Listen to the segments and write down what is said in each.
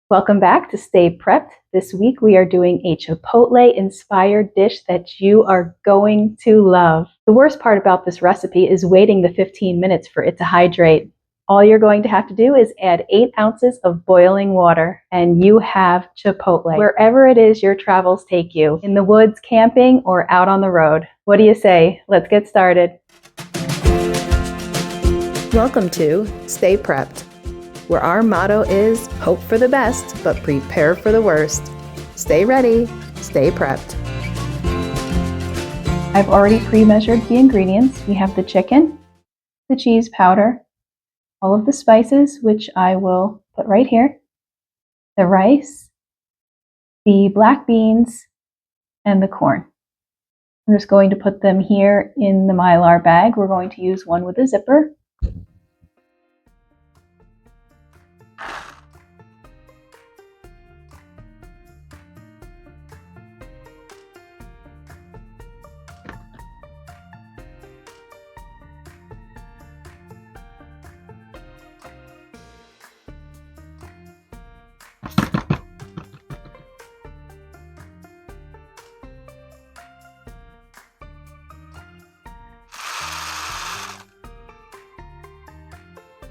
Welcome back to Stay Prepped. This week we are doing a Chipotle-inspired dish that you are going to love. The worst part about this recipe is waiting the 15 minutes for it to hydrate. All you're going to have to do is add 8 ounces of boiling water and you have Chipotle. Wherever it is your travels take you, in the woods, camping, or out on the road. What do you say? Let's get started. Welcome to Stay Prepped, where our motto is hope for the best, but prepare for the worst. Stay ready, stay prepped. I've already pre-measured the ingredients. We have the chicken, the cheese powder, all of the spices, which I will put right here, the rice, the black beans, and the corn. I'm just going to put them here in the Mylar bag. We're going to use one with a zipper.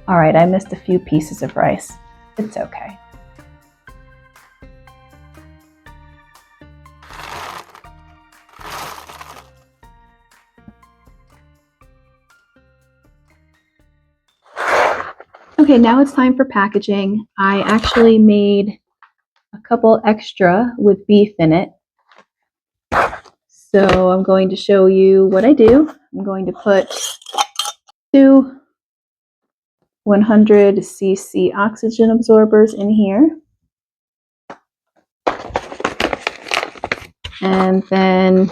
All right, I missed a few pieces of rice. It's okay. Okay, now it's time for packaging. I actually made a couple extra with beef in it. So I'm going to show you what I do. I'm going to put 2 100cc oxygen absorbers in here. And then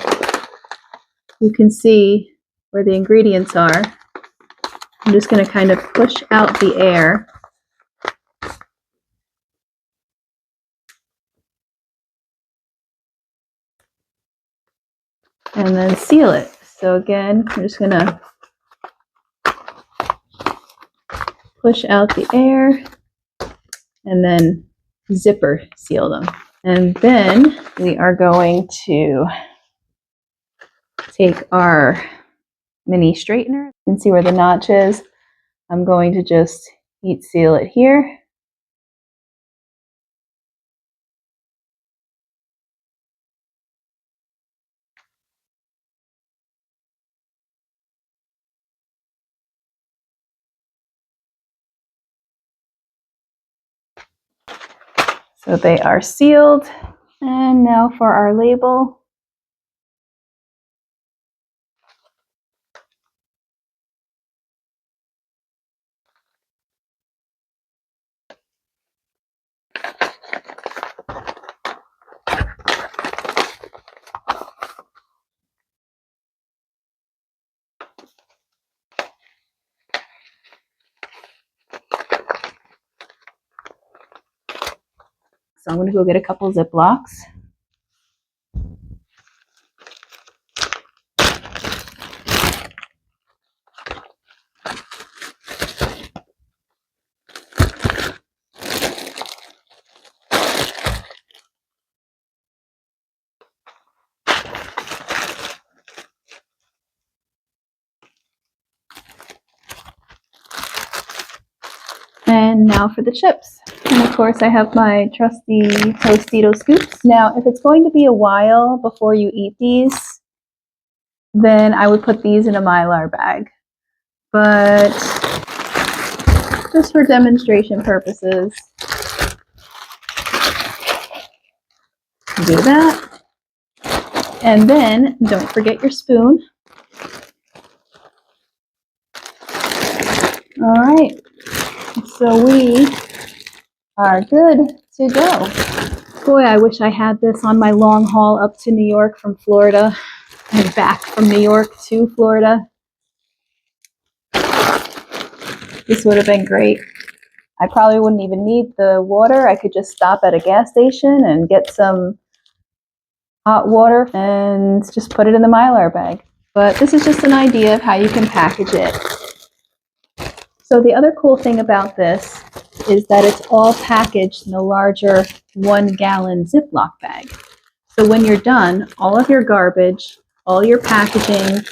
you can see where the ingredients are. I'm just going to kind of push out the air. And then seal it. So again, I'm just going to push out the air and then zipper seal them. And then we are going to take our mini straightener. You can see where the notch is. I'm going to just heat seal it here. So they are sealed. And now for our label. So I'm going to go get a couple Ziplocs. And now for the chips. And of course I have my trusty Tostito scoops. Now if it's going to be a while before you eat these, then I would put these in a Mylar bag. But just for demonstration purposes, do that. And then don't forget your spoon. All right. So we are good to go. Boy, I wish I had this on my long haul up to New York from Florida and back from New York to Florida. This would have been great. I probably wouldn't even need the water. I could just stop at a gas station and get some hot water and just put it in the Mylar bag. But this is just an idea of how you can package it. So the other cool thing about this is that it's all packaged in a larger 1-gallon Ziploc bag. So when you're done, all of your garbage, all your packaging,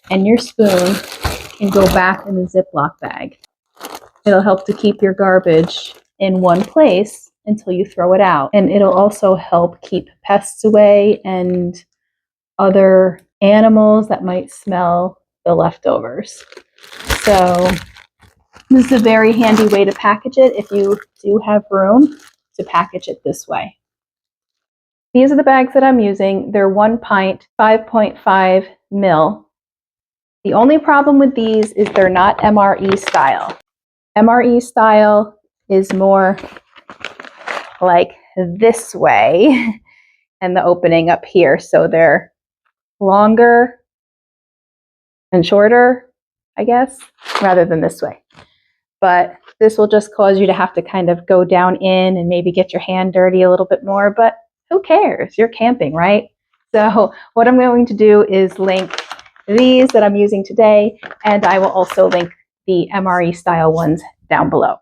and your spoon can go back in the Ziploc bag. It'll help to keep your garbage in one place until you throw it out. And it'll also help keep pests away and other animals that might smell the leftovers. So this is a very handy way to package it if you do have room to package it this way. These are the bags that I'm using. They're 1 pint, 5.5 mil. The only problem with these is they're not MRE style. MRE style is more like this way and the opening up here. So they're longer and shorter, I guess, rather than this way. But this will just cause you to have to kind of go down in and maybe get your hand dirty a little bit more, but who cares? You're camping, right? So what I'm going to do is link these that I'm using today, and I will also link the MRE style ones down below.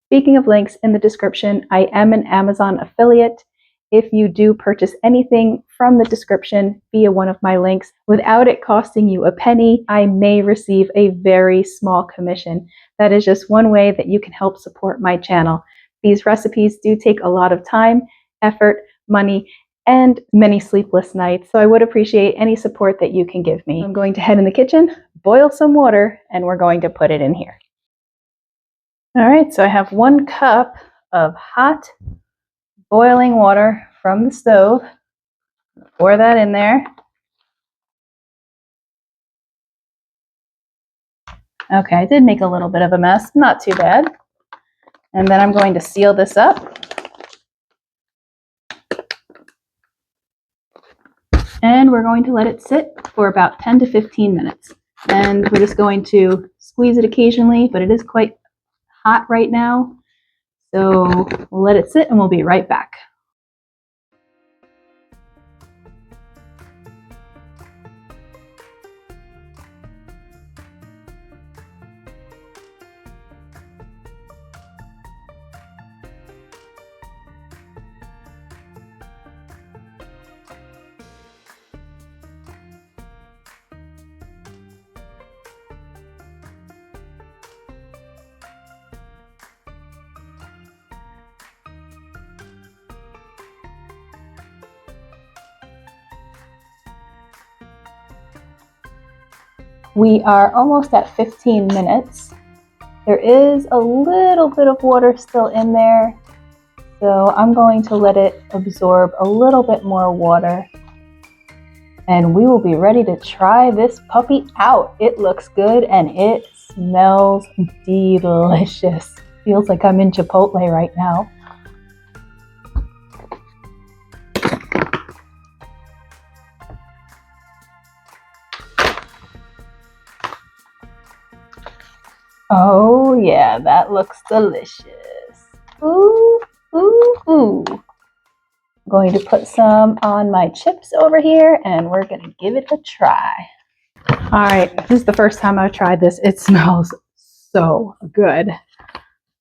Speaking of links, in the description, I am an Amazon affiliate. If you do purchase anything from the description via one of my links, without it costing you a penny, I may receive a very small commission. That is just one way that you can help support my channel. These recipes do take a lot of time, effort, money, and many sleepless nights, so I would appreciate any support that you can give me. I'm going to head in the kitchen, boil some water, and we're going to put it in here. All right, so I have 1 cup of hot boiling water from the stove. Pour that in there. Okay, I did make a little bit of a mess, not too bad. And then I'm going to seal this up. And we're going to let it sit for about 10 to 15 minutes. And we're just going to squeeze it occasionally, but it is quite hot right now. So we'll let it sit and we'll be right back. We are almost at 15 minutes. There is a little bit of water still in there, so I'm going to let it absorb a little bit more water. And we will be ready to try this puppy out. It looks good and it smells delicious. Feels like I'm in Chipotle right now. Oh yeah, that looks delicious. Ooh, ooh, ooh. I'm going to put some on my chips over here and we're gonna give it a try. All right, this is the first time I've tried this. It smells so good.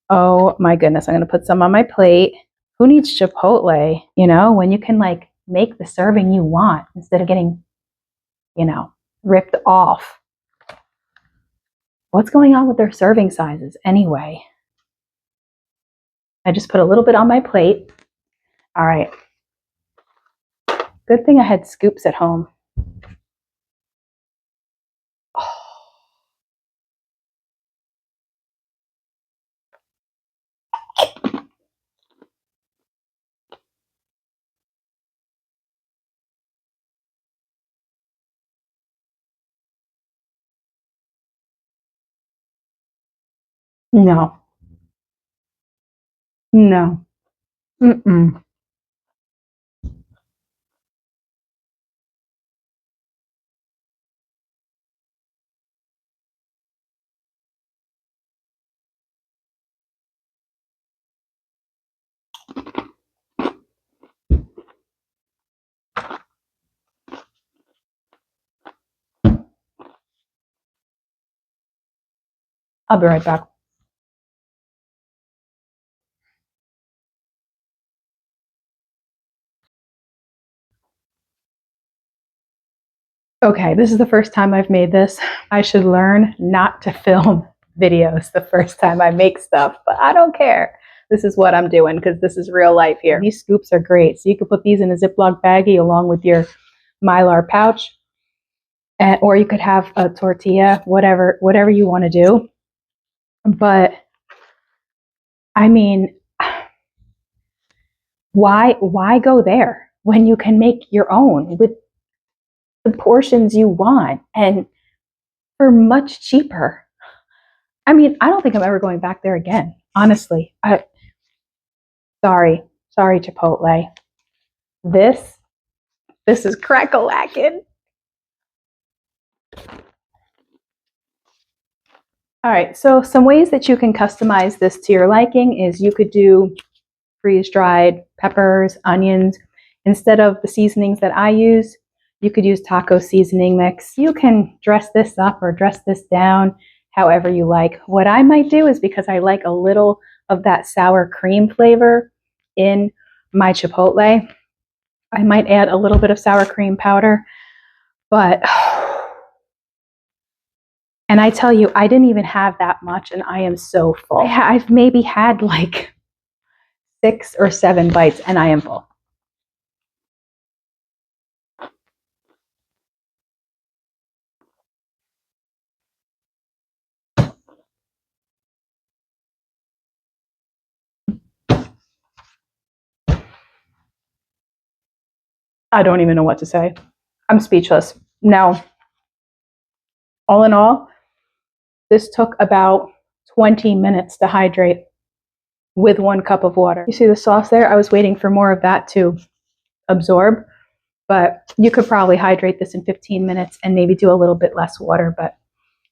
Oh my goodness, I'm gonna put some on my plate. Who needs Chipotle, you know, when you can like make the serving you want instead of getting, you know, ripped off. What's going on with their serving sizes anyway? I just put a little bit on my plate. All right. Good thing I had scoops at home. No. No. Mm-mm. I'll be right back. Okay, this is the first time I've made this. I should learn not to film videos the first time I make stuff, but I don't care. This is what I'm doing because this is real life here. These scoops are great. So you could put these in a Ziploc baggie along with your Mylar pouch, or you could have a tortilla, whatever you want to do. But I mean, why go there when you can make your own with the portions you want and for much cheaper? I mean, I don't think I'm ever going back there again, honestly. Sorry, Chipotle. This is crack-a-lackin'. All right, so some ways that you can customize this to your liking is you could do freeze-dried peppers, onions. Instead of the seasonings that I use, you could use taco seasoning mix. You can dress this up or dress this down however you like. What I might do is, because I like a little of that sour cream flavor in my Chipotle, I might add a little bit of sour cream powder. But, and I tell you, I didn't even have that much and I am so full. I've maybe had like 6 or 7 bites and I am full. I don't even know what to say. I'm speechless. Now, all in all, this took about 20 minutes to hydrate with 1 cup of water. You see the sauce there? I was waiting for more of that to absorb, but you could probably hydrate this in 15 minutes and maybe do a little bit less water, but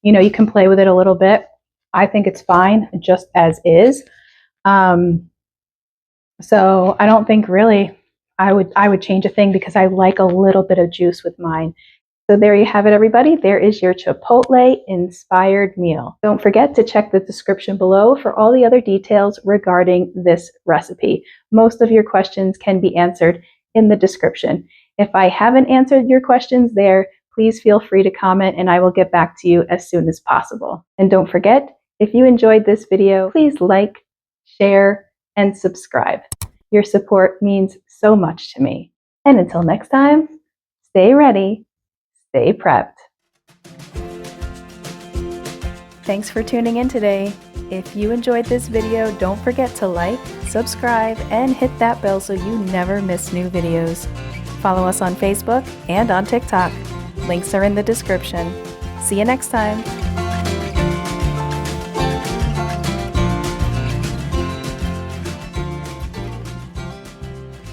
you know, you can play with it a little bit. I think it's fine just as is. So I don't think really I would change a thing because I like a little bit of juice with mine. So there you have it, everybody. There is your Chipotle-inspired meal. Don't forget to check the description below for all the other details regarding this recipe. Most of your questions can be answered in the description. If I haven't answered your questions there, please feel free to comment and I will get back to you as soon as possible. And don't forget, if you enjoyed this video, please like, share, and subscribe. Your support means so much to me. And until next time, stay ready, stay prepped. Thanks for tuning in today. If you enjoyed this video, don't forget to like, subscribe, and hit that bell so you never miss new videos. Follow us on Facebook and on TikTok. Links are in the description. See you next time.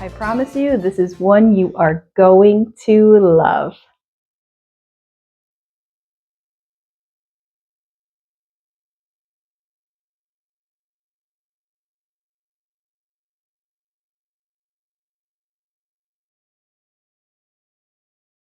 I promise you, this is one you are going to love.